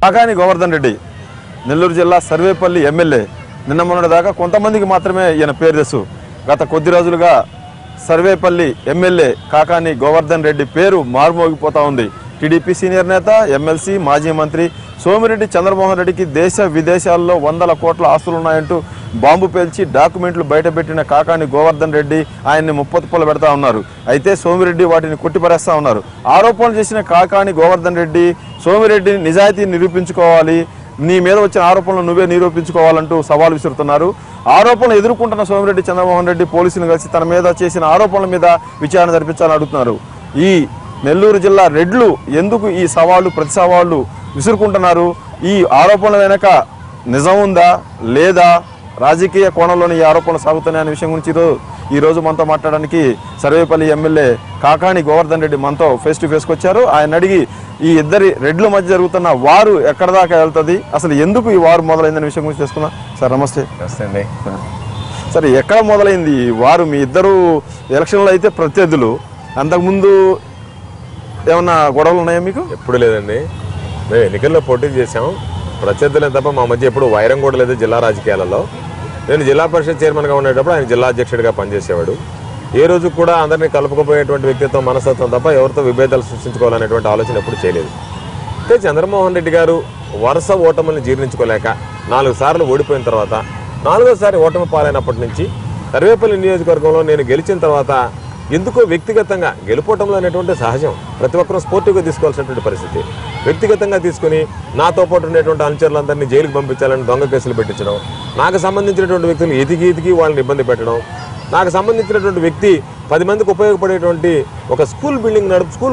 కాకాని గోవర్ధన్ రెడ్డి నెల్లూరు జిల్లా సర్వేపల్లి ఎమ్మెల్యే. నిన్న మొన్నటి దాకా కొంతమందికి మాత్రమే ఈయన పేరు తెలుసు. గత కొద్ది రోజులుగా సర్వేపల్లి ఎమ్మెల్యే కాకాని గోవర్ధన్ రెడ్డి పేరు మారుమోగిపోతా ఉంది. టీడీపీ సీనియర్ నేత, ఎమ్మెల్సీ, మాజీ మంత్రి సోమిరెడ్డి చంద్రమోహన్ రెడ్డికి దేశ విదేశాల్లో 100 కోట్ల ఆస్తులున్నాయంటూ బాంబు పేల్చి డాక్యుమెంట్లు బయటపెట్టిన కాకాని గోవర్ధన్ రెడ్డి ఆయన్ని ముప్పతిప్పలు పెడతా ఉన్నారు. అయితే సోమిరెడ్డి వాటిని కొట్టిపరేస్తా ఉన్నారు. ఆరోపణలు చేసిన కాకాని గోవర్ధన్ రెడ్డి సోమిరెడ్డి నిజాయితీ నిరూపించుకోవాలి, నీ మీద వచ్చిన ఆరోపణలు నువ్వే నిరూపించుకోవాలంటూ సవాల్ విసురుతున్నారు. ఆరోపణలు ఎదుర్కొంటున్న సోమిరెడ్డి చంద్రమోహన్ రెడ్డి పోలీసులను కలిసి తన మీద చేసిన ఆరోపణల మీద విచారణ జరిపించాలని అడుగుతున్నారు. ఈ నెల్లూరు జిల్లా రెడ్లు ఎందుకు ఈ సవాళ్లు ప్రతి సవాళ్లు విసురుకుంటున్నారు? ఈ ఆరోపణల వెనక నిజం ఉందా లేదా, రాజకీయ కోణంలోని ఈ ఆరోపణలు సాగుతున్నాయనే విషయం గురించి ఈరోజు మనతో మాట్లాడడానికి సర్వేపల్లి ఎమ్మెల్యే కాకాని గోవర్ధన్ రెడ్డి మనతో ఫేస్ టు ఫేస్కి వచ్చారు. ఆయన అడిగి ఈ ఇద్దరి రెడ్ల మధ్య జరుగుతున్న వారు ఎక్కడ దాకా వెళ్తుంది, అసలు ఎందుకు ఈ వారు మొదలైందనే విషయం గురించి తెలుసుకున్నా. సార్ నమస్తే. నమస్తే అండి. సరే, ఎక్కడ మొదలైంది ఈ వారు? మీ ఇద్దరు ఎలక్షన్లో అయితే ప్రత్యర్థులు, అంతకుముందు ఏమన్నా గొడవలు ఉన్నాయా మీకు? ఎప్పుడు లేదండి. మేము ఎన్నికల్లో పోటీ చేసాం, ప్రత్యర్థులే తప్ప మా మధ్య ఎప్పుడు వైరం కూడా లేదు. జిల్లా రాజకీయాలలో నేను జిల్లా పరిషత్ చైర్మన్గా ఉండేటప్పుడు ఆయన జిల్లా అధ్యక్షుడిగా పనిచేసేవాడు. ఏ రోజు కూడా అందరినీ కలుపుకుపోయేటువంటి వ్యక్తిత్వం, మనస్తత్వం తప్ప ఎవరితో విభేదాలు సృష్టించుకోవాలనేటువంటి ఆలోచన ఎప్పుడు చేయలేదు. అయితే చంద్రమోహన్ రెడ్డి గారు వరుస ఓటములను జీర్ణించుకోలేక 4 సార్లు ఓడిపోయిన తర్వాత 4వ ఓటమి పాలైనప్పటి నుంచి సర్వేపల్లి నియోజకవర్గంలో నేను గెలిచిన తర్వాత ఎందుకో వ్యక్తిగతంగా గెలుపోవటంలో అనేటువంటి సహజం, ప్రతి ఒక్కరూ స్పోర్టివ్గా తీసుకోవాల్సినటువంటి పరిస్థితి. వ్యక్తిగతంగా తీసుకుని నాతో పాటు ఉండేటువంటి అనుచరులందరినీ జైలుకి పంపించాలని దొంగ కేసులు పెట్టించడం, నాకు సంబంధించినటువంటి వ్యక్తులు ఎతికి వాళ్ళని ఇబ్బంది పెట్టడం, నాకు సంబంధించినటువంటి వ్యక్తి 10 మందికి ఉపయోగపడేటువంటి ఒక స్కూల్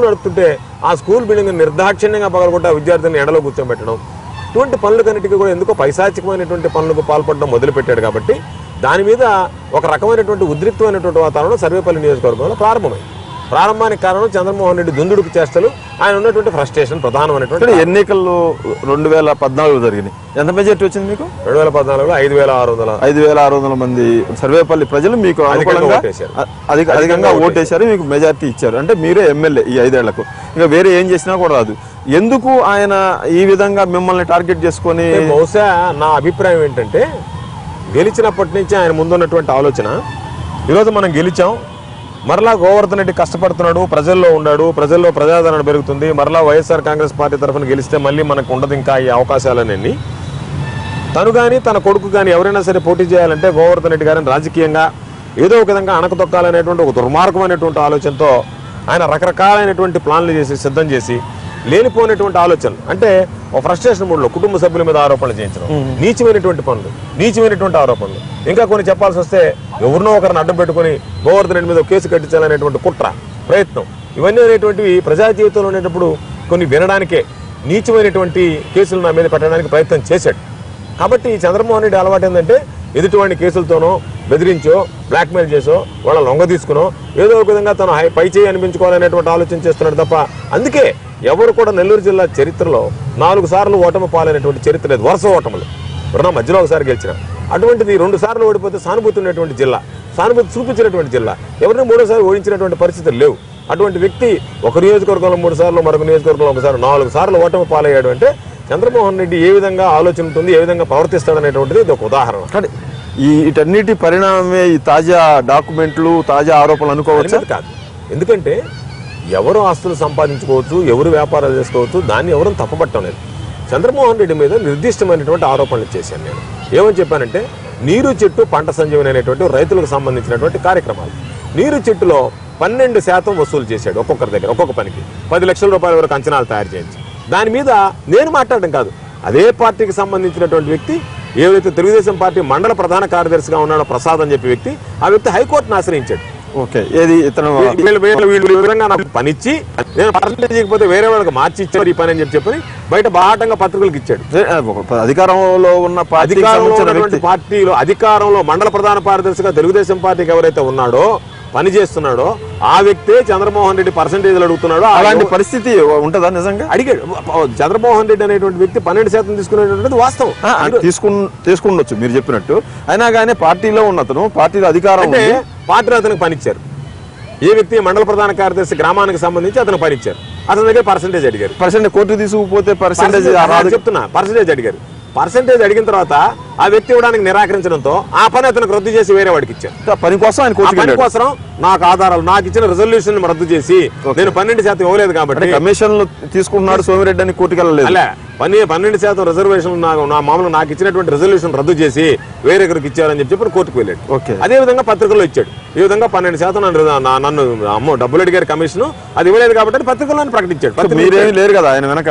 నడుపుతుంటే ఆ స్కూల్ బిల్డింగ్ నిర్దాక్షిణ్యంగా పగలగొట్టి ఆ విద్యార్థిని ఎండలో కూర్చోబెట్టడం, ఇటువంటి పనులకన్నిటికీ కూడా ఎందుకో పైశాచికమైనటువంటి పనులకు పాల్పడడం మొదలుపెట్టాడు. కాబట్టి దాని మీద ఒక రకమైనటువంటి ఉద్రిక్తమైనటువంటి వాతావరణం సర్వేపల్లి నియోజకవర్గంలో ప్రారంభానికి కారణం చంద్రమోహన్ రెడ్డి దుందుడుకు చేష్టలు, ఆయన ఉన్నటువంటి ఫ్రస్ట్రేషన్ ప్రధానమైనటువంటి. ఎన్నికల్లో 2014 జరిగినాయి. ఎంత మెజార్టీ వచ్చింది మీకు? 2014లో 5,600 మంది సర్వేపల్లి ప్రజలు మీకు అధికంగా ఓటేశారు, మీకు మెజార్టీ ఇచ్చారు. అంటే మీరే ఎమ్మెల్యే ఈ 5 ఏళ్లకు, ఇక వేరే ఏం చేసినా కూడా రాదు. ఎందుకు ఆయన ఈ విధంగా మిమ్మల్ని టార్గెట్ చేసుకొని? బహుశా నా అభిప్రాయం ఏంటంటే, గెలిచినప్పటి నుంచి ఆయన ముందున్నటువంటి ఆలోచన, ఈరోజు మనం గెలిచాం, మరలా గోవర్ధన్ రెడ్డి కష్టపడుతున్నాడు, ప్రజల్లో ఉన్నాడు, ప్రజల్లో ప్రజాదరణ పెరుగుతుంది, మరలా వైఎస్ఆర్ కాంగ్రెస్ పార్టీ తరఫున గెలిస్తే మళ్ళీ మనకు ఉండదు ఇంకా ఈ అవకాశాలన్నీ. తను కానీ తన కొడుకు కానీ ఎవరైనా సరే పోటీ చేయాలంటే గోవర్ధన్ రెడ్డి గారిని రాజకీయంగా ఏదో ఒక విధంగా అణకతొక్కాలనేటువంటి ఒక దుర్మార్గమైనటువంటి ఆలోచనతో ఆయన రకరకాలైనటువంటి ప్లాన్లు చేసి సిద్ధం చేసి లేనిపోయినటువంటి ఆలోచనలు, అంటే ఒక ఫ్రస్ట్రేషన్ మూడ్లో కుటుంబ సభ్యుల మీద ఆరోపణలు చేయించడం, నీచమైనటువంటి పనులు, నీచమైనటువంటి ఆరోపణలు, ఇంకా కొన్ని చెప్పాల్సి వస్తే ఎవరినో ఒకరిని అడ్డం పెట్టుకుని గోవర్ధన్ రెడ్డి మీద కేసు కట్టించాలనేటువంటి కుట్ర ప్రయత్నం, ఇవన్నీ అనేటువంటివి ప్రజా జీవితంలో ఉండేటప్పుడు కొన్ని వినడానికే నీచమైనటువంటి కేసులు నా మీద పెట్టడానికి ప్రయత్నం చేశాడు. కాబట్టి చంద్రమోహన్ రెడ్డి అలవాటు ఏంటంటే ఎదుటివాడిని కేసులతోనో బెదిరించో బ్లాక్మెయిల్ చేసో వాళ్ళ లొంగ తీసుకునో ఏదో ఒక విధంగా తను పై చేయి అనిపించుకోవాలనేటువంటి ఆలోచన చేస్తున్నాడు తప్ప, అందుకే ఎవరు కూడా నెల్లూరు జిల్లా చరిత్రలో 4 సార్లు ఓటమి పాలైనటువంటి చరిత్ర లేదు. వరుస ఓటములు, ఎవరన్నా మధ్యలో ఒకసారి గెలిచిన, అటువంటిది 2 సార్లు ఓడిపోతే సానుభూతి ఉన్నటువంటి జిల్లా, సానుభూతి చూపించినటువంటి జిల్లా, ఎవరిని 3వ ఓడించినటువంటి పరిస్థితులు లేవు. అటువంటి వ్యక్తి ఒక నియోజకవర్గంలో 3 సార్లు, మరొక నియోజకవర్గంలో 1 సారి, 4 సార్లు ఓటమి పాలయ్యాడు అంటే చంద్రమోహన్ రెడ్డి ఏ విధంగా ఆలోచన ఉంటుంది, ఏ విధంగా ప్రవర్తిస్తాడనేటువంటిది ఇది ఒక ఉదాహరణ. కానీ వీటన్నిటి పరిణామమే ఈ తాజా డాక్యుమెంట్లు, తాజా ఆరోపణలు అనుకోవచ్చు కాదు. ఎందుకంటే ఎవరు ఆస్తులు సంపాదించుకోవచ్చు, ఎవరు వ్యాపారాలు చేసుకోవచ్చు, దాన్ని ఎవరూ తప్పబట్టం లేదు. చంద్రమోహన్ రెడ్డి మీద నిర్దిష్టమైనటువంటి ఆరోపణలు చేశాను నేను. ఏమని చెప్పానంటే, నీరు చెట్టు పంట సంజీవని అనేటువంటి రైతులకు సంబంధించినటువంటి కార్యక్రమాలు, నీరు చెట్టులో 12% వసూలు చేశాడు ఒక్కొక్కరి దగ్గర, ఒక్కొక్క పనికి 10 లక్షల రూపాయల వరకు అంచనాలు తయారు చేయించి. దాని మీద నేను మాట్లాడడం కాదు, అదే పార్టీకి సంబంధించినటువంటి వ్యక్తి, ఏదైతే తెలుగుదేశం పార్టీ మండల ప్రధాన కార్యదర్శిగా ఉన్నాడో ప్రసాద్ అని చెప్పి వ్యక్తి, ఆ వ్యక్తి హైకోర్టును ఆశ్రయించాడు. ఓకే, ఏది ఇతను విధంగా నాకు పనిచ్చి నేను పర్సెంటేజ్ ఇకపోతే వేరే వాళ్ళకి మార్చి ఇచ్చారు ఈ పని అని చెప్పి బయట బాటంగా పత్రికలకు ఇచ్చాడు. అధికారంలో ఉన్న పార్టీలో అధికారంలో మండల ప్రధాన కార్యదర్శిగా తెలుగుదేశం పార్టీకి ఎవరైతే ఉన్నాడో, పని చేస్తున్నాడో ఆ వ్యక్తే చంద్రమోహన్ రెడ్డి పర్సెంటేజ్లు అడుగుతున్నాడో. అలాంటి పరిస్థితి ఉంటుందా? నిజంగా అడిగాడు. చంద్రమోహన్ రెడ్డి అనేటువంటి వ్యక్తి 12% తీసుకునేటువంటిది వాస్తవం, తీసుకుండొచ్చు మీరు చెప్పినట్టు. అయినా కానీ పార్టీలో ఉన్నతను, పార్టీలో అధికారం అంటే పార్టీలో అతనికి పనిచ్చారు. ఏ వ్యక్తి మండల ప్రధాన కార్యదర్శి గ్రామానికి సంబంధించి అతను పనిచ్చారు, అతని దగ్గర పర్సెంటేజ్ అడిగారు. పర్సెంట్ కోర్టు తీసుకుపోతే పర్సెంటేజ్ చెప్తున్నా, పర్సెంటేజ్ అడిగారు. పర్సెంటేజ్ అడిగిన తర్వాత ఆ వ్యక్తి ఇవ్వడానికి నిరాకరించడంతో ఆ పని అతనికి రద్దు చేసి వేరే వాడికి ఇచ్చారు. పని కోసం పని కోసం నాకు ఆధారాలు, నాకు ఇచ్చిన రిజల్యూషన్ రద్దు చేసి నేను 12% ఇవ్వలేదు కాబట్టి కమిషన్ తీసుకుంటున్నాడు సోమిరెడ్డి అని కోర్టుకు వెళ్ళలేదు. అలా 12% రిజర్వేషన్ నా మామూలు నాకు ఇచ్చినటువంటి రిజల్యూషన్ రద్దు చేసి వేరొకరికి ఇచ్చారని చెప్పి కోర్టుకు వెళ్ళాడు. అదే విధంగా పత్రికల్లో ఇచ్చాడు. ఈ విధంగా 12% నన్ను అమ్మో డబ్బులు అడిగారు కమిషన్, అది ఇవ్వలేదు కాబట్టి పత్రికల్లో ప్రకటించాడు. మీరేమీ లేరు కదా ఆయన వెనక.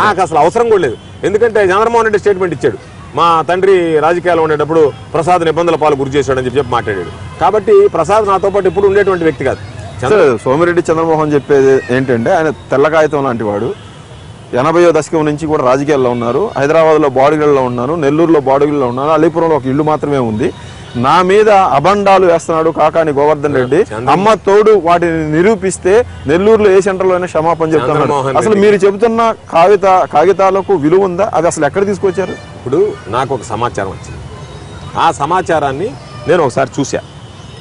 నాకు అసలు అవసరం కూడా లేదు, ఎందుకంటే చంద్రమోహన్ రెడ్డి స్టేట్మెంట్ ఇచ్చాడు, మా తండ్రి రాజకీయాలు ఉండేటప్పుడు ప్రసాద్ నిబంధనల పాలు గురి చేశాడని చెప్పి మాట్లాడాడు. కాబట్టి ప్రసాద్ నాతో పాటు ఇప్పుడు ఉండేటువంటి వ్యక్తి కాదు. సోమిరెడ్డి చంద్రమోహన్ చెప్పేది ఏంటంటే ఆయన తెల్ల కాగితం లాంటి వాడు. 80వ దశకం నుంచి కూడా రాజకీయాల్లో ఉన్నారు. హైదరాబాద్లో బాడుగిళ్ళలో ఉన్నారు, నెల్లూరులో బాడుగిళ్ళలో ఉన్నారు, అలీపురంలో ఒక ఇల్లు మాత్రమే ఉంది. నా మీద అబండాలు వేస్తున్నాడు కాకాని గోవర్ధన్ రెడ్డి. అమ్మ తోడు వాటిని నిరూపిస్తే నెల్లూరులో ఏ సెంటర్లో అయినా క్షమాపణ చెప్తున్నాడు. అసలు మీరు చెబుతున్న కాగితాలకు విలువ ఉందా? అది అసలు ఎక్కడ తీసుకొచ్చారు? ఇప్పుడు నాకు ఒక సమాచారం వచ్చింది. ఆ సమాచారాన్ని నేను ఒకసారి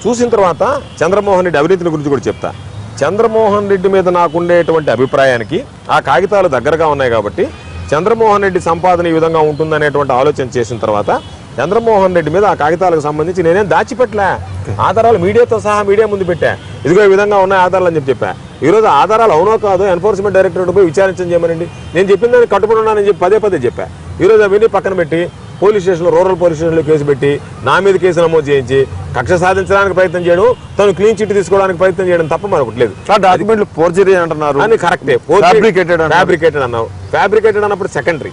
చూసిన తర్వాత చంద్రమోహన్ రెడ్డి అవినీతిని గురించి కూడా చెప్తా. చంద్రమోహన్ రెడ్డి మీద నాకుండేటువంటి అభిప్రాయానికి ఆ కాగితాలు దగ్గరగా ఉన్నాయి కాబట్టి చంద్రమోహన్ రెడ్డి సంపాదన ఈ విధంగా ఉంటుందనేటువంటి ఆలోచన చేసిన తర్వాత చంద్రమోహన్ రెడ్డి మీద ఆ కాగితాలకు సంబంధించి నేనేం దాచిపెట్టలే, ఆధారాలు మీడియాతో సహా మీడియా ముందు పెట్టా. ఇదిగో ఈ విధంగా ఉన్నాయి ఆధారాలు అని చెప్పా. ఈరోజు ఆధారాలు అవునో కాదో ఎన్ఫోర్స్మెంట్ డైరెక్టరేట్ పోయి విచారించని చేయమనండి. నేను చెప్పిన దాన్ని కట్టుబడి ఉన్నానని చెప్పి పదే చెప్పా. ఈరోజు అవన్నీ పక్కన పెట్టి పోలీస్ స్టేషన్లో, రూరల్ పోలీస్ స్టేషన్లో కేసు పెట్టి నా మీద కేసు నమోదు చేయించి కక్ష సాధించడానికి ప్రయత్నం చేయడం, తను క్లీన్ చిట్ తీసుకోవడానికి ప్రయత్నం చేయడం తప్ప మరొకటి లేదు. డాక్యుమెంట్లు ఫోర్జరీ అంటున్నారు అని కరెక్టే. ఫ్యాబ్రికేటెడ్ అన్నావు. ఫ్యాబ్రికేటెడ్ అన్నప్పుడు సెకండరీ.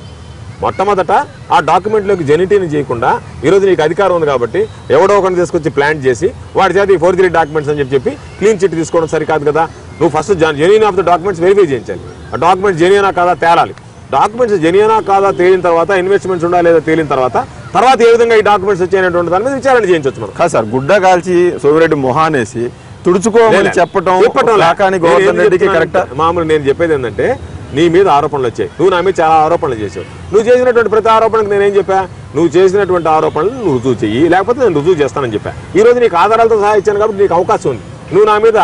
మొట్టమొదట ఆ డాక్యుమెంట్లోకి జెన్యునిటీని చేయకుండా ఈరోజు నీకు అధికారం ఉంది కాబట్టి ఎవడో ఒకరిని తీసుకొచ్చి ప్లాన్ చేసి వాడి చేత ఈ ఫోర్జరీ డాక్యుమెంట్స్ అని చెప్పి క్లీన్ చిట్ తీసుకోవడం సరికాదు కదా. నువ్వు first genuine of the documents verify చేయించాలి. ఆ డాక్యుమెంట్స్ జెన్యూనా కాదా తేలాలి. డాక్యుమెంట్స్ జెన్యూనా కాదా తేలిన తర్వాత, ఇన్వెస్ట్మెంట్స్ ఉండా లేదా తేలిన తర్వాత ఏ విధంగా ఈ డాక్యుమెంట్స్ వచ్చాయనేటువంటి దాని మీద విచారణ చేయించవచ్చు మనం. కాదు సార్, గుడ్డ కాల్చి సోమిరెడ్డి మొహానేసి తుడుచుకోమని చెప్పడం మామూలు. నేను చెప్పేది ఏంటంటే నీ మీద ఆరోపణలు వచ్చాయి, నువ్వు నా మీద చాలా ఆరోపణలు చేసావు. నువ్వు చేసినటువంటి ప్రతి ఆరోపణకు నేనేం చెప్పా, నువ్వు చేసినటువంటి ఆరోపణలు నువ్వు రుజువు చెయ్యి, లేకపోతే నేను రుజువు చేస్తానని చెప్పా. ఈ రోజు నీకు ఆధారాలతో సహా ఇచ్చాను కాబట్టి నీకు అవకాశం ఉంది. నువ్వు నా మీద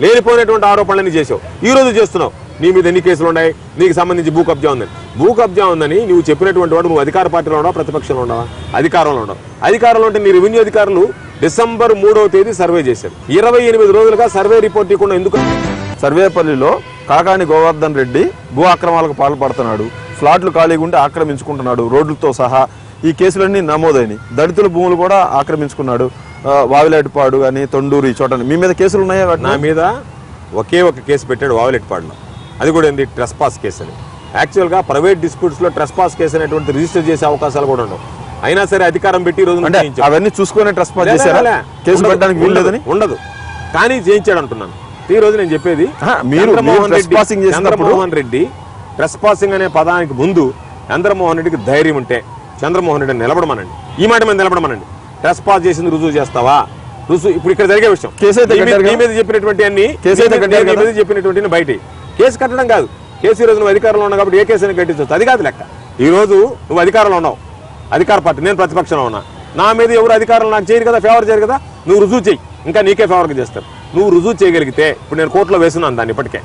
లేనిపోయినటువంటి ఆరోపణలన్నీ చేసావు, ఈ రోజు చేస్తున్నావు. నీ మీద ఎన్ని కేసులు ఉన్నాయి, నీకు సంబంధించి భూ కబ్జా ఉందని నువ్వు చెప్పినటువంటి వాడు నువ్వు అధికార పార్టీలో ఉండవా, ప్రతిపక్షంలో ఉండవా? అధికారంలో ఉండవు. అధికారంలో ఉంటే నీ రెవెన్యూ అధికారులు డిసెంబర్ 3వ తేదీ సర్వే చేశారు. 28 రోజులుగా సర్వే రిపోర్ట్ ఇవ్వకుండా ఎందుకు? సర్వేపల్లిలో కాకాని గోవర్ధన్ రెడ్డి భూ ఆక్రమణలకు పాల్పడుతున్నాడు, ఫ్లాట్లు ఖాళీగా ఉంటే ఆక్రమించుకుంటున్నాడు, రోడ్లతో సహా ఈ కేసులన్నీ నమోదైనవి. దళితుల భూములు కూడా ఆక్రమించుకున్నాడు. వావిలేటిపాడు అని, తొండూరు, ఈ చోట మీ మీద కేసులు ఉన్నాయా? నా మీద ఒకే ఒక కేసు పెట్టాడు వావిలేటిపాడులో. అది కూడా ఏంది, ట్రెస్పాస్ కేసు అని. యాక్చువల్గా ప్రైవేట్ డిస్ప్యూట్స్లో ట్రెస్పాస్ కేసు అనేటువంటి రిజిస్టర్ చేసే అవకాశాలు కూడా ఉండవు. అయినా సరే అధికారం పెట్టి రోజు అవన్నీ చూసుకునే ట్రెస్పాస్ చేశారా? కేసు పెట్టడానికి వీల్లేదని ఉండదు, కానీ చేయించాడు అంటున్నాను. ఈ రోజు నేను చెప్పేది చంద్రమోహన్ రెడ్డి ట్రెస్పాసింగ్ అనే పదానికి ముందు చంద్రమోహన్ రెడ్డికి ధైర్యం ఉంటే చంద్రమోహన్ రెడ్డి నిలబడమనండి. ఈ మాట మీద నిలబడమనండి. ట్రెస్పాస్ చేసింది రుజువు చేస్తావా? రుజువు ఇప్పుడు ఇక్కడ జరిగే విషయం నీ మీద చెప్పినటువంటి అన్ని చెప్పినటువంటి బయట కేసు కట్టడం కాదు. కేసు ఈ రోజు నువ్వు అధికారంలో ఉన్నావు కాబట్టి ఏ కేసు అని కట్టించవచ్చు, అది కాదు లెక్క. ఈ రోజు నువ్వు అధికారంలో ఉన్నావు, అధికార పార్టీ, నేను ప్రతిపక్షంలో ఉన్నా. నా మీద ఎవరు అధికారంలో నాకు చేయరు కదా, ఫేవర్ చేయరు కదా. నువ్వు రుజువు చేయి, ఇంకా నీకే ఫేవర్గా చేస్తారు. నువ్వు రుజువు చేయగలిగితే, ఇప్పుడు నేను కోర్టులో వేస్తున్నాను దాన్ని ఇప్పటికే,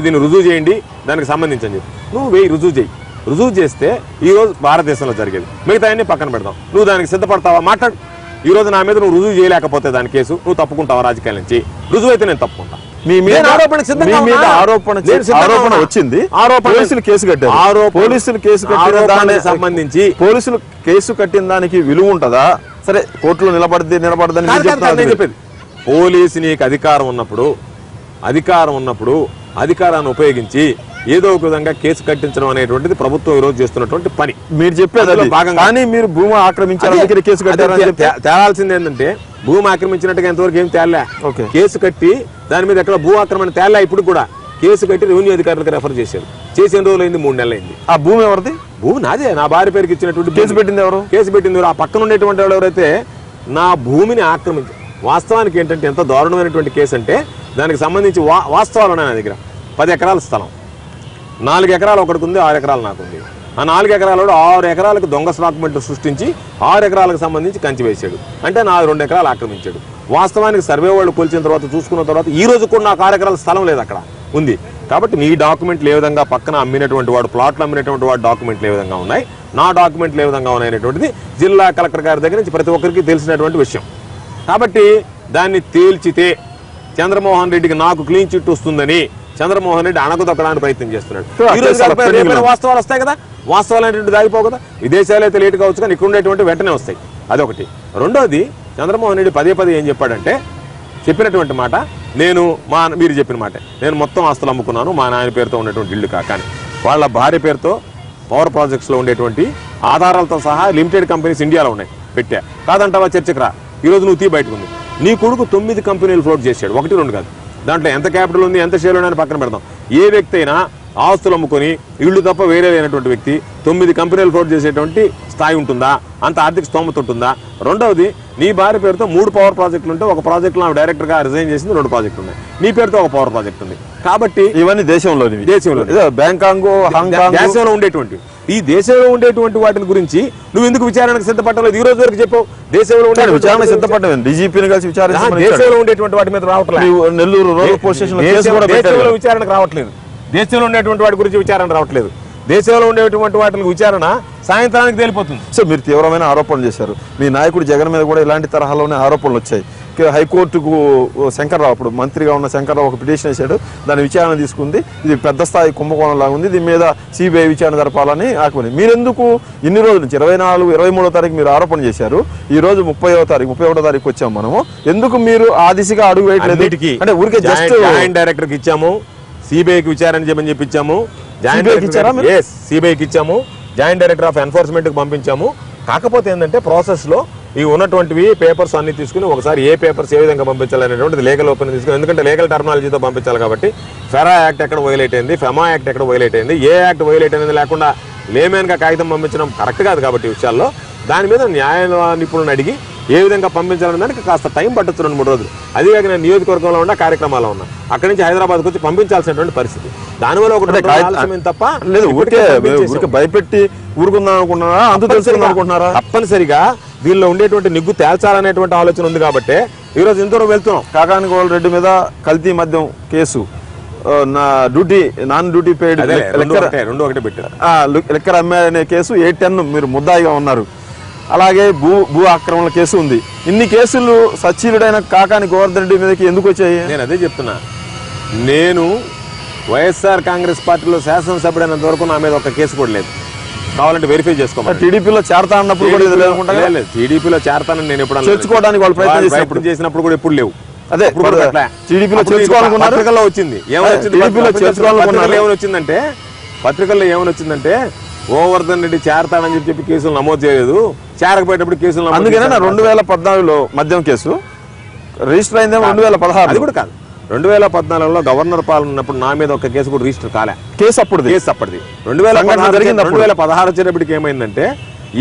దీన్ని రుజువు చేయండి దానికి సంబంధించి అని చెప్పి నువ్వు రుజువు చేయి. రుజువు చేస్తే ఈ రోజు భారతదేశంలో జరిగేది మిగతా అన్ని పక్కన పెడదాం. నువ్వు దానికి సిద్ధపడతావా? మాట్లాడు. ఈ రోజు నా మీద నువ్వు రుజువు చేయలేకపోతే దాని కేసు నువ్వు తప్పుకుంటావా రాజకీయాల నుంచి? రుజువు అయితే నేను తప్పుకుంటా. మీ మీద ఆరోపణ వచ్చింది, పోలీసులు కేసు కట్టారు. పోలీసులు కేసు కట్టిన దానికి సంబంధించి పోలీసులు కేసు కట్టిన దానికి విలువ ఉంటుందా? సరే కోర్టులో నిలబడదని చెప్పేది. పోలీసు నీకు అధికారం ఉన్నప్పుడు అధికారాన్ని ఉపయోగించి ఏదో ఒక విధంగా కేసు కట్టించడం అనేటువంటిది ప్రభుత్వం ఈ రోజు చేస్తున్నటువంటి పని. మీరు చెప్పేది కానీ మీరు భూమి ఆక్రమించారు, కేసు కట్టారని తేలాల్సింది ఏంటంటే భూమి ఆక్రమించినట్టుగా ఎంతవరకు ఏం తేలే. కేసు కట్టి దాని మీద ఎక్కడ భూ ఆక్రమణ తేలా. ఇప్పుడు కూడా కేసు కట్టి రెవెన్యూ అధికారులకు రెఫర్ చేశారు. చేసి ఎన్ని రోజులు అయింది? 3 నెలలు అయింది. ఆ భూమి ఎవరిది? భూమి నాదే, నా భార్య పేరుకి ఇచ్చినటువంటి. కేసు పెట్టింది ఎవరు? ఆ పక్కన ఉండేటువంటి వాళ్ళు ఎవరైతే నా భూమిని ఆక్రమించారు. వాస్తవానికి ఏంటంటే ఎంత దారుణమైనటువంటి కేసు అంటే దానికి సంబంధించి వాస్తవాలు ఉన్నాయి నా దగ్గర. 10 ఎకరాల స్థలం, 4 ఎకరాలు ఒకటికి ఉంది, 6 ఎకరాలు నాకుంది. ఆ 4 ఎకరాలు 6 ఎకరాలకు దొంగ డాక్యుమెంట్లు సృష్టించి 6 ఎకరాలకు సంబంధించి కంచి వేసాడు. అంటే నా 2 ఎకరాలు ఆక్రమించాడు. వాస్తవానికి సర్వే వాళ్ళు కొలిచిన తర్వాత చూసుకున్న తర్వాత ఈ రోజు కూడా నా కార్యక్రమాల స్థలం లేదు అక్కడ ఉంది. కాబట్టి నీ డాక్యుమెంట్లు ఏ విధంగా పక్కన అమ్మినటువంటి వాడు ప్లాట్లు అమ్మినటువంటి వాడు డాక్యుమెంట్లు ఏ విధంగా ఉన్నాయి, నా డాక్యుమెంట్లు ఏ విధంగా ఉన్నాయనేటువంటిది జిల్లా కలెక్టర్ గారి దగ్గర నుంచి ప్రతి ఒక్కరికి తెలిసినటువంటి విషయం. కాబట్టి దాన్ని తేల్చితే చంద్రమోహన్ రెడ్డికి నాకు క్లీన్ చిట్ వస్తుందని చంద్రమోహన్ రెడ్డి అణగదొక్కడానికి ప్రయత్నం చేస్తున్నాడు. ఈ రోజు వాస్తవాలు వస్తాయి కదా, వాస్తవాలు అనేటువంటి దాగిపోవు కదా. విదేశాలు అయితే లేట్ కావచ్చు కానీ ఇక్కడ ఉండేటువంటి వెంటనే వస్తాయి. అదొకటి. రెండోది, చంద్రమోహన్ రెడ్డి పదే పదే ఏం చెప్పాడంటే, చెప్పినటువంటి మాట మీరు చెప్పిన మాట, నేను మొత్తం ఆస్తులు అమ్ముకున్నాను మా నాయన పేరుతో ఉన్నటువంటి ఇల్లు కానీ వాళ్ళ భార్య పేరుతో పవర్ ప్రాజెక్ట్స్లో ఉండేటువంటి ఆధారాలతో సహా లిమిటెడ్ కంపెనీస్ ఇండియాలో ఉన్నాయి పెట్టా. కాదంటావా చర్చకు రా, ఈరోజు నువ్వు బయటకు ఉంది. నీ కొడుకు 9 కంపెనీలు ఫ్లోట్ చేశాడు, 1, 2 కాదు. దాంట్లో ఎంత క్యాపిటల్ ఉంది, ఎంత షేర్ ఉన్నాయని పక్కన పెడతాం. ఏ వ్యక్తి అయినా ఆస్తులు అమ్ముకొని ఇళ్ళు తప్ప వేరే లేనటువంటి వ్యక్తి 9 కంపెనీలు ఫ్లోట్ చేసేటువంటి స్థాయి ఉంటుందా, అంత ఆర్థిక స్తోమత ఉంటుందా? రెండవది, నీ భార్య పేరుతో 3 పవర్ ప్రాజెక్టులు ఉంటే ఒక ప్రాజెక్టులో ఆమె డైరెక్టర్గా రిజైన్ చేసింది, 2 ప్రాజెక్టులు ఉన్నాయి. నీ పేరుతో ఒక పవర్ ప్రాజెక్ట్ ఉంది. కాబట్టి ఇవన్నీ దేశంలో బ్యాంకాంగ్ దేశంలో ఉండేటువంటి ఈ దేశంలో ఉండేటువంటి వాటిని గురించి నువ్వు ఎందుకు విచారణకు సిద్ధపడలేదు? ఈ రోజు వరకు చెప్పావు దేశంలో ఉండే విచారణ సిద్ధపడ్డా, డీజీపీని కలిసి దేశంలో ఉండేటువంటి వాటి మీద రావట్లేదు, నెల్లూరు రూరల్ పోలీస్ స్టేషన్ విచారణకు రావట్లేదు, దేశంలో ఉండేటువంటి వాటి గురించి విచారణ రావట్లేదు. దేశంలో ఉండేటువంటి వాటి విచారణ సాయంత్రానికి తేలిపోతుంది. సో మీరు తీవ్రమైన ఆరోపణలు చేశారు. మీ నాయకుడు జగన్ మీద కూడా ఇలాంటి తరహాలోనే ఆరోపణలు వచ్చాయి. హైకోర్టుకు శంకర్రావు, అప్పుడు మంత్రిగా ఉన్న శంకర్రావు ఒక పిటిషన్ వేశాడు, దాని విచారణ తీసుకుంది. ఇది పెద్ద స్థాయి కుంభకోణం లాగా ఉంది, దీని మీద సిబిఐ విచారణ జరపాలని ఆకుని. మీరెందుకు ఇన్ని రోజుల నుంచి 24, 23వ తారీఖు మీరు ఆరోపణ చేశారు, ఈ రోజు 30వ తారీఖు 31వ తారీఖు వచ్చాము మనము, ఎందుకు మీరు ఆ దిశగా అడుగు వేయట్లేదు? అంటే ఊరికే జస్ట్ జాయింట్ డైరెక్టర్కి ఇచ్చాము, సిబిఐకి విచారణ చేయమని చెప్పించాము, సిబిఐకి ఇచ్చాము, జాయింట్ డైరెక్టర్ ఆఫ్ ఎన్ఫోర్స్మెంట్కి పంపించాము. కాకపోతే ఏంటంటే ప్రాసెస్లో ఈ ఉన్నటువంటివి పేపర్స్ అన్ని తీసుకుని ఒకసారి ఏ పేపర్స్ ఏ విధంగా పంపించాలనేటువంటిది లీగల్ ఓపెన్ తీసుకుని, ఎందుకంటే లీగల్ టర్మినాలజీతో పంపించాలి కాబట్టి ఫెరా యాక్ట్ ఎక్కడ వైలేట్ అయింది, ఫెమా యాక్ట్ ఎక్కడ వైలేట్ అయింది, ఏ యాక్ట్ వైలేట్ అనేది లేకుండా లేమేన్గా కాగితం పంపించడం కరెక్ట్ కాదు. కాబట్టి ఈ విషయాల్లో దాని మీద న్యాయ నిపుణులను అడిగి ఏ విధంగా పంపించాలనే దానికి కాస్త టైం పట్టచ్చు, 2-3 రోజులు. అదేవిధంగా నేను నియోజకవర్గంలో ఉన్న కార్యక్రమాల్లో ఉన్నా, అక్కడి నుంచి హైదరాబాద్కి వచ్చి పంపించాల్సినటువంటి పరిస్థితి. దానివల్ల ఒకటి ఆలస్యం తప్ప లేదు, ఊరికే భయపెట్టి ఊరుకుందాం అనుకుంటున్నారా, అంత తెలుసుకుందాం అనుకుంటున్నారా? తప్పనిసరిగా దీనిలో ఉండేటువంటి నిగ్గు తేల్చాలనేటువంటి ఆలోచన ఉంది కాబట్టి ఈ రోజు ఎంతో వెళ్తున్నాం. కాకాని గోవిందరెడ్డి మీద కల్తీ మద్యం case, non duty paid liquor అమ్మారనే కేసు 810 మీరు ముద్దాయిగా ఉన్నారు. అలాగే భూ ఆక్రమణ కేసు ఉంది. ఇన్ని కేసులు సచ్చీలుడైన కాకాని గోవర్ధన్ రెడ్డి మీదకి ఎందుకు వచ్చాయి? నేను అదే చెప్తున్నా. నేను వైఎస్ఆర్ కాంగ్రెస్ పార్టీలో శాసనసభ్యుడైనంత వరకు నా మీద ఒక కేసు కూడా లేదు. కావాలంటే వెరిఫై చేసుకోవాలి. టీడీపీలో చేరతా అన్నప్పుడు కూడా లేదు, టీడీపీలో చేరతానని నేను ఎప్పుడు చేర్చుకోవడానికి వాళ్ళు ప్రయత్నం చేసినప్పుడు కూడా ఎప్పుడు లేవు. అదే టీడీపీలో చేర్చుకోవాలనుకున్నారు, పత్రికల్లో వచ్చింది. పత్రికల్లో ఏమని వచ్చిందంటే గోవర్ధన్ రెడ్డి చేరతాడని చెప్పి కేసులు నమోదు చేయలేదు, చేరకపోయేటప్పుడు కేసులు. అందుకనే 2014లో మద్యం కేసు రిజిస్టర్ అయిందేమో 2016. అది కూడా కాదు, 2014లో గవర్నర్ పాలన ఉన్నప్పుడు నా మీద ఒక కేసు కూడా రిజిస్టర్ కాలే. కేసు అప్పటిది 2016 వచ్చేటప్పటికి ఏమైందంటే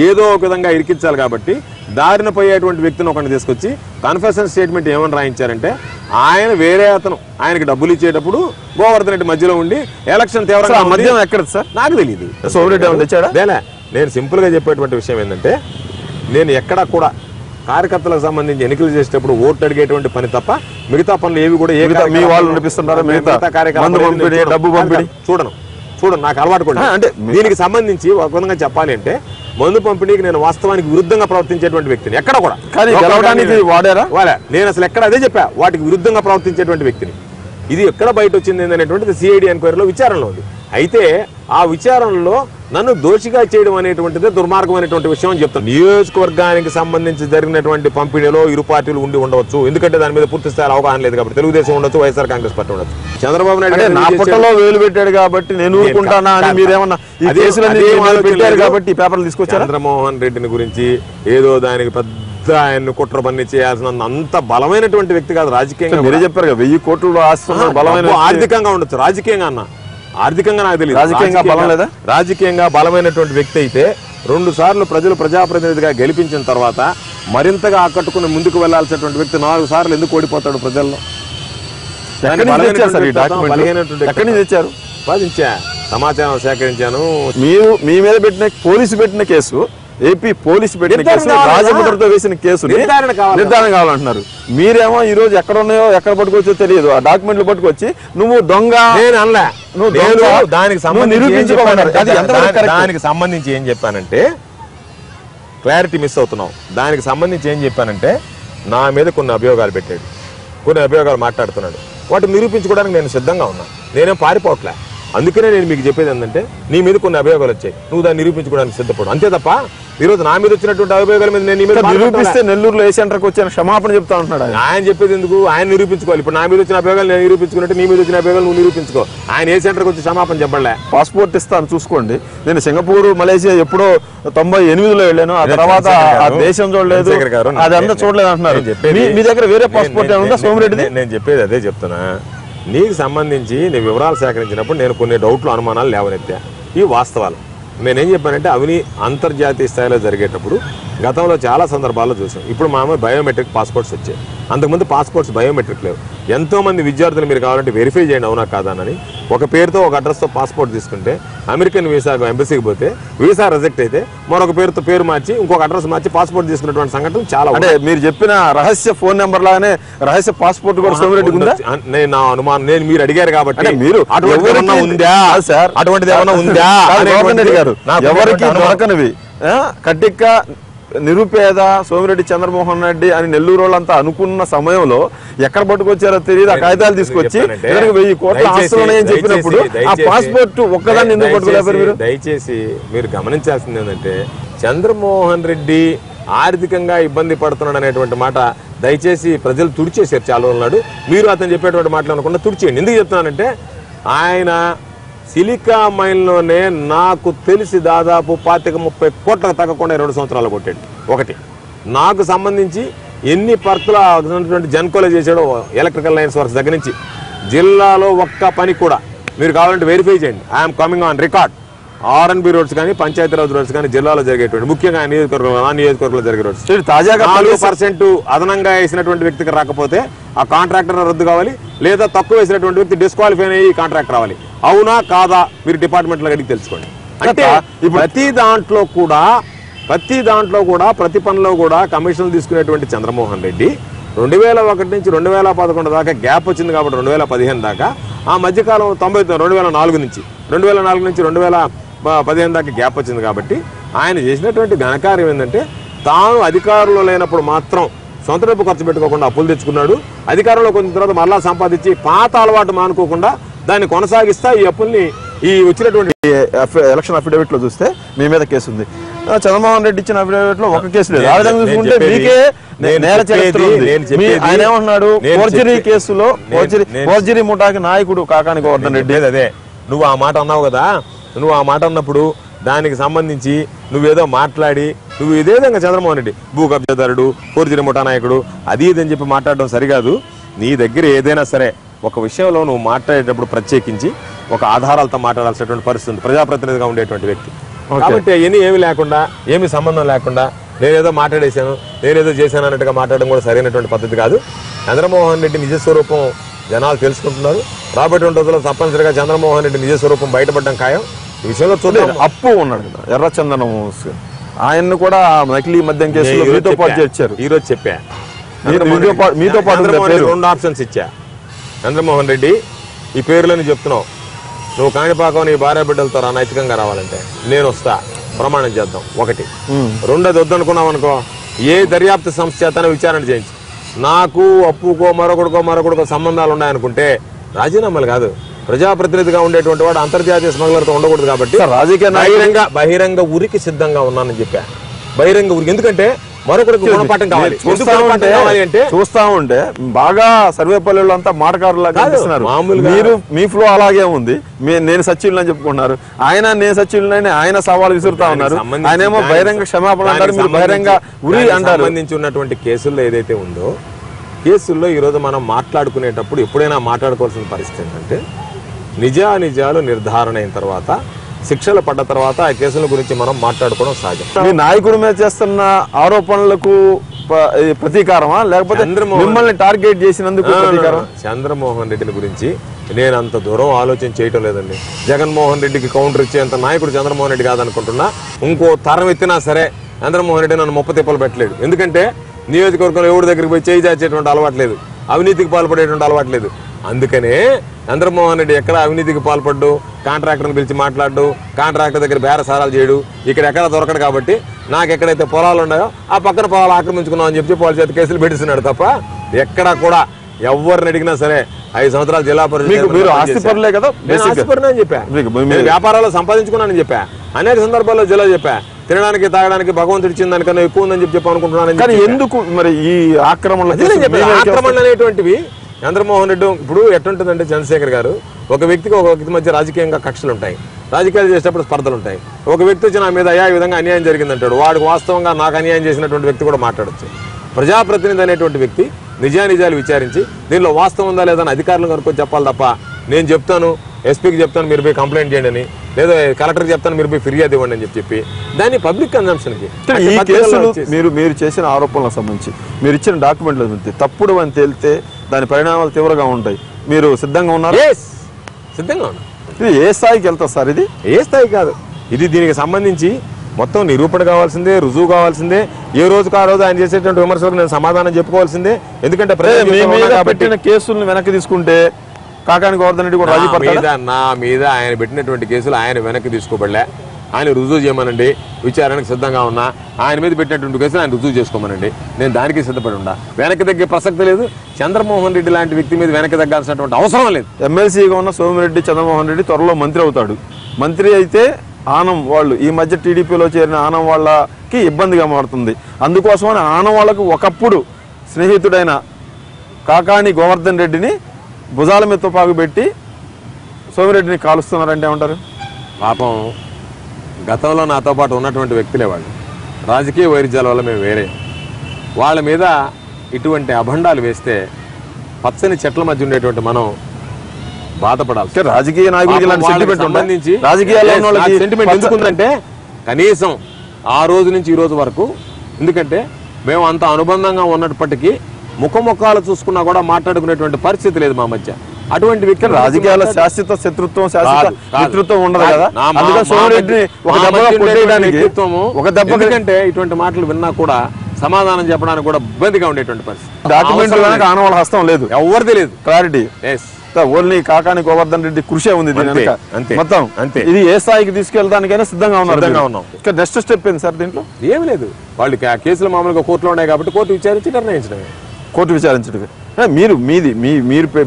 ఏదో ఒక విధంగా ఇరికించాలి కాబట్టి దారిన పోయేటువంటి వ్యక్తిని ఒకరిని తీసుకొచ్చి కన్ఫెషన్ స్టేట్మెంట్ ఏమని రాయించారంటే, ఆయన వేరే అతను ఆయనకి డబ్బులు ఇచ్చేటప్పుడు గోవర్ధన్ రెడ్డి మధ్యలో ఉండి ఎలక్షన్ తీవ్రంగా. మద్యం ఎక్కడ సార్ నాకు తెలియదు. నేను సింపుల్ గా చెప్పేటువంటి విషయం ఏంటంటే, నేను ఎక్కడా కూడా కార్యకర్తలకు సంబంధించి ఎన్నికలు చేసేటప్పుడు ఓట్లు అడిగేటువంటి పని తప్ప మిగతా పనులు ఏవి కూడా మీ వాళ్ళు నడిపిస్తున్నారా? మిగతా కార్యక్రమాలు డబ్బు పంపిణీ చూడను నాకు అలవాటు కూడా. అంటే దీనికి సంబంధించి ఒక విధంగా చెప్పాలి అంటే, మందు పంపిణీకి నేను వాస్తవానికి విరుద్ధంగా ప్రవర్తించేటువంటి వ్యక్తిని ఎక్కడ కూడా. నేను అసలు ఎక్కడ అదే చెప్పా, వాటికి విరుద్ధంగా ప్రవర్తించేటువంటి వ్యక్తిని. ఇది ఎక్కడ బయట వచ్చింది అనేటువంటిది సిఐడి ఎంక్వైరీలో విచారణలో ఉంది. అయితే ఆ విచారణలో నన్ను దోషిగా చేయడం అనేటువంటిదే దుర్మార్గమైనటువంటి విషయం అని చెప్తాను. నియోజకవర్గానికి సంబంధించి జరిగినటువంటి పంపిణీలో ఇరు పార్టీలు ఉండి ఉండవచ్చు, ఎందుకంటే దాని మీద పూర్తి స్థాయి అవగాహన లేదు కాబట్టి. తెలుగుదేశం ఉండొచ్చు, వైఎస్ఆర్ కాంగ్రెస్ పార్టీ ఉండొచ్చు. చంద్రబాబు నాయుడు నా పుట్టలో వేలు పెట్టాడు కాబట్టి నేను ఊరుకుంటానా అని మీరేమన్నా కాబట్టి పేపర్లు తీసుకొచ్చారు. చంద్రమోహన్ రెడ్డిని గురించి ఏదో దానికి పెద్ద ఆయన్ని కుట్ర పని చేయాల్సిన అంత బలమైనటువంటి వ్యక్తి కాదు రాజకీయంగా. మీరే చెప్పారు 1000 కోట్ల ఆస్తున్న బలమైన ఆర్థికంగా ఉండొచ్చు, రాజకీయంగా అన్న ఆర్థికంగా నాకు తెలియదు. రాజకీయంగా బలం లేదా? రాజకీయంగా బలమైనటువంటి వ్యక్తి అయితే 2 సార్లు ప్రజలు ప్రజాప్రతినిధిగా గెలిపించిన తర్వాత మరింతగా ఆకట్టుకుని ముందుకు వెళ్లాల్సినటువంటి వ్యక్తి 4 సార్లు ఎందుకు ఓడిపోతాడు ప్రజల్లో? తెచ్చారు సమాచారం సేకరించాను. మీరు మీ మీద పెట్టిన పోలీసు పెట్టిన కేసు ఏపీ పోలీసు పెట్టిన కేసు, రాజముద్రతో వేసిన కేసుని నిర్ధారణ కావాలంటున్నారు. మీరేమో ఈ రోజు ఎక్కడ ఉన్నాయో ఎక్కడ పట్టుకొచ్చో తెలియదు, ఆ డాక్యుమెంట్లు పట్టుకొచ్చి నువ్వు దొంగ దానికి సంబంధించి ఏం చెప్పానంటే క్లారిటీ మిస్ అవుతున్నావు. దానికి సంబంధించి ఏం చెప్పానంటే నా మీద కొన్ని అభియోగాలు పెట్టాడు, కొన్ని అభియోగాలు మాట్లాడుతున్నాడు. వాటిని నిరూపించుకోవడానికి నేను సిద్ధంగా ఉన్నా, నేనేం పారిపోవట్లే. అందుకనే నేను మీకు చెప్పేది ఏంటంటే నీ మీద కొన్ని అభియోగాలు వచ్చాయి, నువ్వు దాన్ని నిరూపించుకోవడానికి సిద్ధపడు, అంతే తప్ప ఈ రోజు నా మీద వచ్చినటువంటి అభియోగాల మీద నేను నిరూపిస్తే నెల్లూరులో ఏ సెంటర్కి వచ్చాను క్షమాపణ చెప్తా ఉంటున్నాడు. ఆయన చెప్పేది ఎందుకు, ఆయన నిరూపించుకోవాలి. ఇప్పుడు నా మీద వచ్చిన అభియోగాలు నేను నిరూపించుకున్నట్టు నీ మీద వచ్చిన అభియోగాలు నువ్వు నిరూపించుకో. ఆయన ఏ సెంటర్కి వచ్చి క్షమాపణ చెప్పలే. పాస్పోర్ట్ ఇస్తాను చూసుకోండి, నేను సింగపూర్ మలేషియా ఎప్పుడో 98లో వెళ్ళాను, ఆ తర్వాత ఆ దేశం చూడలేదు, అదంతా చూడలేదు అంటున్నారు. మీ దగ్గర వేరే పాస్పోర్ట్ ఏమైనా ఉందా సోమిరెడ్డి? నేను చెప్పేది అదే చెప్తున్నా. నీకు సంబంధించి నీ వివరాలు సేకరించినప్పుడు నేను కొన్ని డౌట్లు అనుమానాలు లేవనెత్తా, ఇవి వాస్తవాలు. నేనేం చెప్పానంటే అంతర్జాతీయ స్థాయిలో జరిగేటప్పుడు గతంలో చాలా సందర్భాల్లో చూసాం. ఇప్పుడు మామూలు బయోమెట్రిక్ పాస్పోర్ట్స్ వచ్చాయి, అంతకుముందు పాస్పోర్ట్స్ బయోమెట్రిక్ లేవు. ఎంతోమంది విద్యార్థులు మీరు కావాలంటే వెరిఫై చేయండి అవునా కాదానని ఒక పేరుతో ఒక అడ్రస్తో పాస్పోర్ట్ తీసుకుంటే అమెరికన్ వీసా ఎంబసీకి పోతే వీసా రిజెక్ట్ అయితే మరొక పేరుతో పేరు మార్చి ఇంకొక అడ్రస్ మార్చి పాస్పోర్ట్ తీసుకున్నటువంటి సంఘటనలు చాలా. అంటే మీరు చెప్పిన రహస్య ఫోన్ నెంబర్ లాగానే రహస్య పాస్పోర్ట్ కూడా సోమిరెడ్డి ఉందా? నేను నా అనుమానం, నేను మీరు అడిగారు కాబట్టి మీరు అటువంటిది ఉందా సార్, అటువంటిది ఏమన్నా ఉందా అడిగారు. ఎవరికి దొరకనివి కట్టిక్క నిరుపేద సోమిరెడ్డి చంద్రమోహన్ రెడ్డి అని నెల్లూరు వాళ్ళంతా అనుకున్న సమయంలో ఎక్కడ పట్టుకొచ్చారో తెలియదు, ఆ కాగితాలు తీసుకొచ్చి 1000 కోట్ల ఆస్తులు ఉన్నాయని చెప్పినప్పుడు ఆ పాస్పోర్ట్ ఒక్కదాన్ని ఎందుకు పట్టుకోలేరు మీరు? దయచేసి మీరు గమనించాల్సింది ఏంటంటే చంద్రమోహన్ రెడ్డి ఆర్థికంగా ఇబ్బంది పడుతున్నాడు అనేటువంటి మాట దయచేసి ప్రజలు తుడిచేశారు చాలా ఉన్నాడు. మీరు అతను చెప్పేటువంటి మాటలు అనకుండా తుడిచేయండి. ఎందుకు చెప్తున్నానంటే ఆయన సిలికా మైన్లోనే నాకు తెలిసి దాదాపు 25-30 కోట్లకు తగ్గకుండా 2 సంవత్సరాలు కొట్టాడు. ఒకటి నాకు సంబంధించి ఎన్ని పర్కుల జెన్కోలో చేశాడో ఎలక్ట్రికల్ లైన్స్ వర్క్స్ దగ్గర నుంచి జిల్లాలో ఒక్క పని కూడా మీరు కావాలంటే వెరిఫై చేయండి. I'm coming on record. R&B roads కానీ పంచాయతీరాజ్ రోడ్స్ కానీ జిల్లాలో జరిగేటువంటి ముఖ్యంగా నియోజకవర్గంలో జరిగే రోడ్స్ తాజాగా 4% అదనంగా వేసినటువంటి వ్యక్తికి రాకపోతే ఆ కాంట్రాక్టర్ రద్దు కావాలి, లేదా తక్కువ వేసినటువంటి వ్యక్తి డిస్క్వాలిఫై అయ్యి కాంట్రాక్టర్ రావాలి. అవునా కాదా మీరు డిపార్ట్మెంట్లో అడిగి తెలుసుకోండి. అంటే ప్రతి దాంట్లో కూడా ప్రతి పనిలో కూడా కమిషన్లు తీసుకునేటువంటి చంద్రమోహన్ రెడ్డి 2001 నుంచి 2011 దాకా గ్యాప్ వచ్చింది కాబట్టి 2015 దాకా, ఆ మధ్యకాలం 2004 నుంచి 2015 దాకా గ్యాప్ వచ్చింది కాబట్టి ఆయన చేసినటువంటి ఘనకార్యం ఏంటంటే తాను అధికారంలో లేనప్పుడు మాత్రం సొంత డబ్బు ఖర్చు పెట్టుకోకుండా అప్పులు తెచ్చుకున్నాడు. అధికారంలో కొంచెం తర్వాత మరలా సంపాదించి పాత అలవాటు మానుకోకుండా దాన్ని కొనసాగిస్తా ఈ అప్పుల్ని ఈ వచ్చినటువంటి ఎలక్షన్ అఫిడవిట్ లో చూస్తే మీ మీద కేసు ఉంది, చంద్రమోహన్ రెడ్డి ఇచ్చిన అఫిడవిట్ లో ఒక కేసు లేదు. ఆ విధంగా చూసుకుంటే మీకే నేర చరిత్ర ఉంది. ఆయన ఏమన్నాడు, ఫోర్జరీ కేసులో ఫోర్జరీ ముఠాకి నాయకుడు కాకాని గోవర్ధన్ రెడ్డి. అదే నువ్వు ఆ మాట అన్నావు కదా, నువ్వు ఆ మాట అన్నప్పుడు దానికి సంబంధించి నువ్వేదో మాట్లాడి నువ్వు ఇదే విధంగా చంద్రమోహన్ రెడ్డి భూ కబ్జాదారుడు, ఫోర్జరీ ముఠా నాయకుడు అది ఇదని చెప్పి మాట్లాడడం సరికాదు. నీ దగ్గర ఏదైనా సరే ఒక విషయంలో నువ్వు మాట్లాడేటప్పుడు ప్రత్యేకించి ఒక ఆధారాలతో మాట్లాడాల్సినటువంటి పరిస్థితి ఉంది ప్రజాప్రతినిధిగా ఉండేటువంటి వ్యక్తి. కాబట్టి అవన్నీ ఏమి లేకుండా ఏమి సంబంధం లేకుండా నేనేదో మాట్లాడేశాను నేనేదో చేశాను అన్నట్టుగా మాట్లాడడం కూడా సరైనటువంటి పద్ధతి కాదు. చంద్రమోహన్ రెడ్డి నిజస్వరూపం జనాలు తెలుసుకుంటున్నారు. రాబోయేటువంటి రోజుల్లో తప్పనిసరిగా చంద్రమోహన్ రెడ్డి నిజస్వరూపం బయటపడడం ఖాయం. ఈ విషయంలో చూద్దాం. అప్పు ఉన్నాడు కదా ఎర్రచందనం, ఆయన్ని కూడా నకిలీ మద్యం కేసులో మీతో పాటు చేర్చారు. ఈ రోజు చెప్పా మీతో పాటు 2 ఆప్షన్స్ ఇచ్చా. చంద్రమోహన్ రెడ్డి ఈ పేర్లని చెప్తున్నావు, నువ్వు కాణిపాకం నీ భార్య బిడ్డలతో నైతికంగా రావాలంటే నేను వస్తా, ప్రమాణం చేద్దాం. ఒకటి. రెండోది వద్దనుకున్నావు అనుకో, ఏ దర్యాప్తు సంస్థ చేతనే విచారణ చేయించి నాకు అప్పుకో మరొకడికో సంబంధాలు ఉన్నాయనుకుంటే రాజీనామాలు కాదు, ప్రజాప్రతినిధిగా ఉండేటువంటి వాడు అంతర్జాతీయ స్మగ్లర్తో ఉండకూడదు. కాబట్టి రాజకీయ బహిరంగ ఉరికి సిద్ధంగా ఉన్నానని చెప్పా. బహిరంగ ఉరికి ఎందుకంటే మరొకరికి గుణపాఠం కావాలి. చూస్తా ఉంటే బాగా సర్వేపల్లిలో అంతా మాటకారులాగా కనిపిస్తున్నారు. మీరు మీ ఫ్లో అలాగే ఉంది. నేను సచివులు అని చెప్పుకుంటున్నారు, ఆయన నేను సచివులని ఆయన సవాలు విసురుతా ఉన్నారు. ఆయనేమో బహిరంగ క్షమాపణ అంటారు, మీరు బహిరంగ ఉరి అంటారు. సంబంధించి ఉన్నటువంటి కేసుల్లో ఏదైతే ఉందో కేసుల్లో ఈరోజు మనం మాట్లాడుకునేటప్పుడు ఎప్పుడైనా మాట్లాడుకోవాల్సిన పరిస్థితి ఏంటంటే నిజానిజాలు నిర్ధారణ అయిన తర్వాత శిక్షలు పడ్డ తర్వాత ఆ కేసుల గురించి మనం మాట్లాడుకోవడం సహజం. మీ నాయకుడి మీద చేస్తున్న ఆరోపణలకు ప్రతీకారమా లేకపోతే మిమ్మల్ని టార్గెట్ చేసినందుకు ప్రతీకారం? చంద్రమోహన్ రెడ్డిని గురించి నేను అంత దూరం ఆలోచన చేయటం లేదండి. జగన్మోహన్ రెడ్డికి కౌంటర్ ఇచ్చేంత నాయకుడు చంద్రమోహన్ రెడ్డి కాదనుకుంటున్నా. ఇంకో తరం ఎత్తినా సరే చంద్రమోహన్ రెడ్డి నన్ను ముప్ప తిప్పలు పెట్టలేడు. ఎందుకంటే నియోజకవర్గంలో ఎవరి దగ్గరికి పోయి చేయి చాచేటువంటి అలవాట్లేదు, అవినీతికి పాల్పడేటువంటి అలవాట్లేదు. అందుకనే చంద్రమోహన్ రెడ్డి ఎక్కడ అవినీతికి పాల్పడ్డు, కాంట్రాక్టర్ని పిలిచి మాట్లాడు, కాంట్రాక్టర్ దగ్గర బేరసారాలు చేయడు, ఇక్కడ ఎక్కడ దొరకడు. కాబట్టి నాకు ఎక్కడైతే పొలాలు ఉన్నాయో ఆ పక్కన పొలాలు ఆక్రమించుకున్నాం అని చెప్పి వాళ్ళ చేత కేసులు పెట్టిస్తున్నాడు తప్ప ఎక్కడా కూడా ఎవరిని అడిగినా సరే 5 సంవత్సరాలు జిల్లా పరిషత్ ఆస్తిపరులే కదా, అని చెప్పా, వ్యాపారాలు సంపాదించుకున్నానని చెప్పా, అనేక సందర్భాల్లో జిల్లా చెప్పా, తినడానికి తాగడానికి భగవంతుడు ఇచ్చిన దానికన్నా ఎక్కువ ఉందని చెప్పి అనుకుంటున్నాను. కానీ ఎందుకు మరి ఈ ఆక్రమణలు అనేటువంటివి చంద్రమోహన్ రెడ్డి ఇప్పుడు ఎట్టుంటుందంటే చంద్రశేఖర్ గారు ఒక వ్యక్తికి ఒక వ్యక్తి మధ్య రాజకీయంగా కక్షలు ఉంటాయి, రాజకీయాలు చేసేటప్పుడు స్పర్ధలు ఉంటాయి. ఒక వ్యక్తి వచ్చి నా మీద అయ్యా ఈ విధంగా అన్యాయం జరిగిందంటాడు, వాడికి వాస్తవంగా నాకు అన్యాయం చేసినటువంటి వ్యక్తి కూడా మాట్లాడచ్చు. ప్రజాప్రతినిధి అనేటువంటి వ్యక్తి నిజానిజాలు విచారించి దీనిలో వాస్తవం ఉందా లేదా అని అధికారులు కనుక్కొని చెప్పాలి తప్ప నేను చెప్తాను ఎస్పీకి చెప్తాను మీరు పోయి కంప్లైంట్ చేయండి అని, లేదా కలెక్టర్కి చెప్తాను మీరు పోయి ఫిర్యాదు ఇవ్వండి అని చెప్పి దాన్ని పబ్లిక్ కన్జంప్షన్కి ఈ కేసులు మీరు చేసిన ఆరోపణలకు సంబంధించి మీరు ఇచ్చిన డాక్యుమెంట్లు తప్పుడు అని తేలితే దాని పరిణామాలు తీవ్రంగా ఉంటాయి. మీరు సిద్ధంగా ఉన్నారు? సిద్ధంగా ఉన్నారు. ఇది ఏ స్థాయికి వెళ్తారు సార్? ఇది ఏ స్థాయి కాదు, ఇది దీనికి సంబంధించి మొత్తం నిరూపణ కావాల్సిందే, రుజువు కావాల్సిందే. ఏ రోజుకు ఆ రోజు ఆయన చేసేటువంటి విమర్శలకు నేను సమాధానం చెప్పుకోవాల్సిందే. ఎందుకంటే పెట్టిన కేసులను వెనక్కి తీసుకుంటే కాకాని గోవర్ధన్ రెడ్డి కూడా రాజీ పడతాడా? నా మీద ఆయన పెట్టినటువంటి కేసులు ఆయన వెనక్కి తీసుకోబడలే, ఆయన రుజువు చేయమనండి, విచారణకు సిద్ధంగా ఉన్నా. ఆయన మీద పెట్టినటువంటి కేసులు ఆయన రుజువు చేసుకోమనండి, నేను దానికి సిద్ధపడి ఉన్నా. వెనక్కి తగ్గే ప్రసక్తి లేదు. చంద్రమోహన్ రెడ్డి లాంటి వ్యక్తి మీద వెనక్కి తగ్గాల్సినటువంటి అవసరం లేదు. ఎమ్మెల్సీగా ఉన్న సోమిరెడ్డి చంద్రమోహన్ రెడ్డి త్వరలో మంత్రి అవుతాడు. మంత్రి అయితే ఆనం వాళ్ళు ఈ మధ్య టీడీపీలో చేరిన ఆనం వాళ్ళకి ఇబ్బందిగా మారుతుంది. అందుకోసమని ఆనం వాళ్ళకు ఒకప్పుడు స్నేహితుడైన కాకాని గోవర్ధన్ రెడ్డిని భుజాల మీద తుపాకు పెట్టి సోమిరెడ్డిని కాలుస్తున్నారంటే ఏమంటారు? పాపం గతంలో నాతో పాటు ఉన్నటువంటి వ్యక్తులే వాళ్ళు, రాజకీయ వైరుధ్యాల వల్ల మేము వేరే. వాళ్ళ మీద ఇటువంటి అభండాలు వేస్తే పచ్చని చెట్ల మధ్య ఉండేటువంటి మనం బాధపడాలి. రాజకీయ నాయకుడికి సంబంధించి సెంటిమెంట్ ఎందుకుందంటే కనీసం ఆ రోజు నుంచి ఈ రోజు వరకు, ఎందుకంటే మేము అంత అనుబంధంగా ఉన్నప్పటికీ ముఖముఖాలు చూసుకున్నా కూడా మాట్లాడుకునేటువంటి పరిస్థితి లేదు మా మధ్య. అటువంటి వ్యక్తి రాజకీయాల శాశ్వత శత్రుత్వం మిత్రుత్వం ఉండదు కదా. ఎందుకంటే ఇటువంటి మాటలు విన్నా కూడా సమాధానం చెప్పడానికి కూడా ఇబ్బందిగా ఉండేటువంటి పరిస్థితి. డాక్యుమెంట్ ఆనవాళ్ళ హస్తం లేదు, ఎవరిది లేదు క్లారిటీ. ఓన్లీ కాకాని గోవర్ధన్ రెడ్డి కృషి ఉంది మొత్తం. అంతే. ఇది ఏ స్థాయికి తీసుకెళ్ళడానికైనా సిద్ధంగా ఉన్నాం. నెక్స్ట్ స్టెప్ ఏంది సార్ దీంట్లో? ఏమి లేదు, వాళ్ళు కేసులు మామూలుగా కోర్టులో ఉన్నాయి కాబట్టి కోర్టు విచారించి నిర్ణయించడమే. కోర్టు విచారించడమే.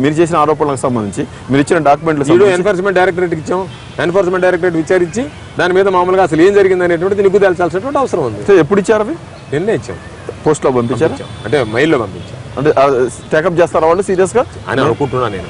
మీరు చేసిన ఆరోపణలకు సంబంధించి మీరు ఇచ్చిన డాక్యుమెంట్లు ఎన్ఫోర్స్మెంట్ డైరెక్టరేట్కి ఇచ్చాం. ఎన్ఫోర్స్మెంట్ డైరెక్టరేట్ విచారించి దాని మీద మామూలుగా అసలు ఏం జరిగింది అనేటువంటి నిగ్గు తేల్చాల్సినటువంటి అవసరం ఉంది. ఎప్పుడు ఇచ్చారు అవి? నిన్నే ఇచ్చాం. పోస్ట్లో పంపించారు అంటే మెయిల్లో పంపించాం. అంటే టేకప్ చేస్తారా వాళ్ళు సీరియస్ గా అని అనుకుంటున్నా నేను.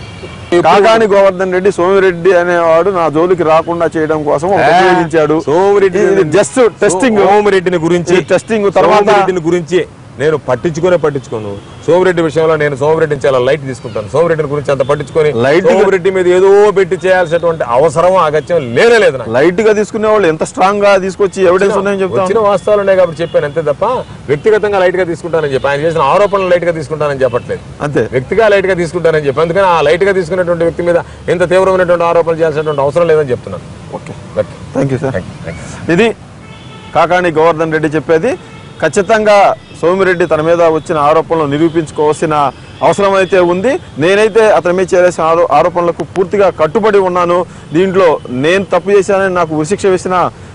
కాకాని గోవర్ధన్ రెడ్డి సోమిరెడ్డి అనేవాడు నా జోలికి రాకుండా చేయడం కోసం ఉపయోగించాడు. Somireddy just testing. సోమిరెడ్డిని గురించి టెస్టింగ్ తర్వాత గురించి నేను పట్టించుకోను. సోమిరెడ్డి విషయంలో నేను సోమిరెడ్డిని చాలా లైట్ తీసుకుంటాను. సోమిరెడ్డిని గురించి అంత పట్టించుకొని సోమిరెడ్డి మీద ఏదో పెట్టి చేయాల్సినటువంటి అవసరం అగత్యం లేనే లేదు. లైట్ గా తీసుకునే వాళ్ళు ఎంత స్ట్రాంగ్ గా తీసుకొచ్చి ఎవిడెన్స్ ఉన్నాయని చెప్తాను. వచ్చిన వాస్తవాలు ఉన్నాయి కాబట్టి చెప్పాను అంతే తప్ప వ్యక్తిగతంగా లైట్ గా తీసుకుంటానని చెప్పి, ఆయన చేసిన ఆరోపణలు లైట్ గా తీసుకుంటానని చెప్పట్లేదు. అంతే, వ్యక్తిగా లైట్ గా తీసుకుంటానని చెప్పి. అందుకని ఆ లైట్ గా తీసుకున్నటువంటి వ్యక్తి మీద ఎంత తీవ్రమైనటువంటి ఆరోపణలు చేయాల్సినటువంటి అవసరం లేదని చెప్తున్నాను. Okay, thank you sir. ఇది కాకాని గోవర్ధన్ రెడ్డి చెప్పేది. ఖచ్చితంగా సోమిరెడ్డి తన మీద వచ్చిన ఆరోపణలు నిరూపించుకోవాల్సిన అవసరం అయితే ఉంది. నేనైతే అతని మీద చేసిన ఆరోపణలకు పూర్తిగా కట్టుబడి ఉన్నాను. దీంట్లో నేను తప్పు చేశానని నాకు ఉరిశిక్ష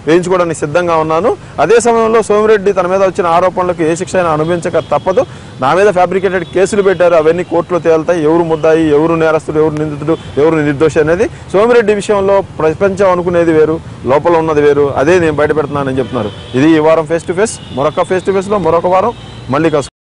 వేయించుకోవడానికి సిద్ధంగా ఉన్నాను. అదే సమయంలో సోమిరెడ్డి తన మీద వచ్చిన ఆరోపణలకు ఏ శిక్ష అయినా అనుభవించక తప్పదు. నా మీద ఫ్యాబ్రికేటెడ్ కేసులు పెట్టారు, అవన్నీ కోర్టులో తేలుతాయి. ఎవరు ముద్దాయి, ఎవరు నేరస్తుడు, ఎవరు నిందితుడు, ఎవరు నిర్దోషి అనేది. సోమిరెడ్డి విషయంలో ప్రపంచం అనుకునేది వేరు, లోపల ఉన్నది వేరు. అదే నేను బయట పెడుతున్నానని చెప్తున్నారు. ఇది ఈ వారం ఫేస్ టు ఫేస్. మరొక ఫేస్ టు ఫేస్లో మరొక వారం మళ్ళీ